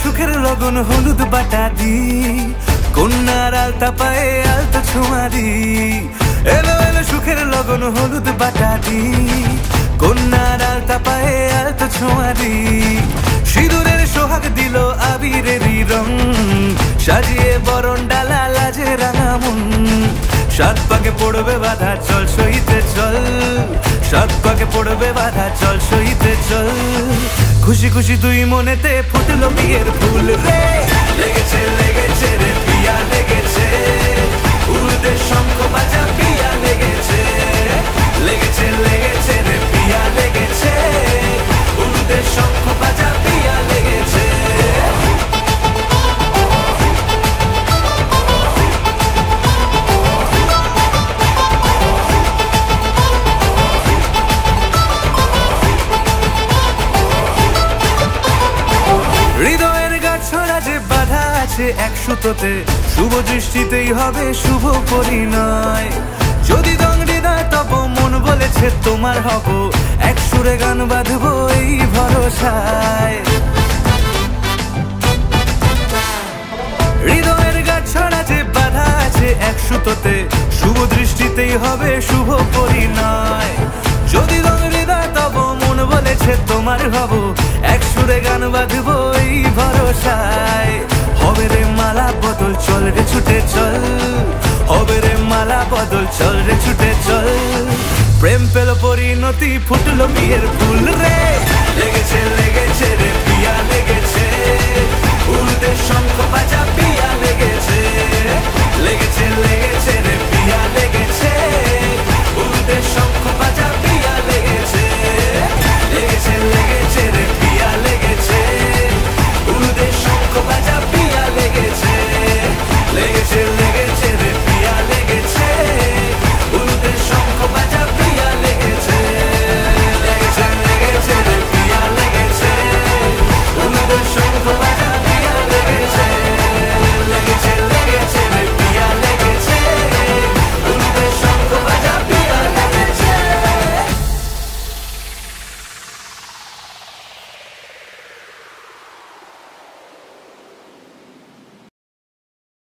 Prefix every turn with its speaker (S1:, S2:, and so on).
S1: সুখের লগন হলুদ বাটা দি, কন্যার আলতা পায়ে আলতা ছোঁয়া দি। এলো এলো সুখের লগন হলুদ বাটা দি, কন্যার আলতা পায়ে আলতা ছোঁয়া দি। সিঁদুরের সোহাগ দিল আবিরেরই রং, সাজিয়ে বরণ ডালা লাজে রাঙা মন। সাত পাকে পড়বে বাধা চল সইতে চল, সাত পাকে পড়বে বাধা চল সইতে চল। খুশি খুশি দুই মনেতে ফুটলো বিয়ের ফুল রে, লেগেছে লেগেছে রে পিয়া লেগেছে, উড়তে শঙ্খ বাজা পিয়া লেগেছে, লেগেছে লেগেছে রে পিয়া লেগেছে, উড়তে শঙ্খ বাজা পিয়া লেগেছে। হৃদয়ের গাছড়া যে বাধা আছে এক সুতোতে, শুভ দৃষ্টিতেই হবে শুভ পরিণয়। যদি দং হৃদয় তব মন বলেছে তোমার হব, এক সুরে গান বাঁধবো এই ভরসায়। হৃদয়ের গাছড়া যে বাধা আছে এক সুতোতে, শুভ দৃষ্টিতেই হবে শুভ পরিণয়। যদি দং হৃদয় তব মন বলেছে তোমার হব, এক সুরে গান বাঁধবো এই ভরসায়। হবে রে মালা বদল চল রে ছুটে চল, হবে রে মালা বদল চল রে ছুটে চল। প্রেম পেল পরিণতি ফুটলো বিয়ের ফুল রে, লেগেছে লেগেছে রে।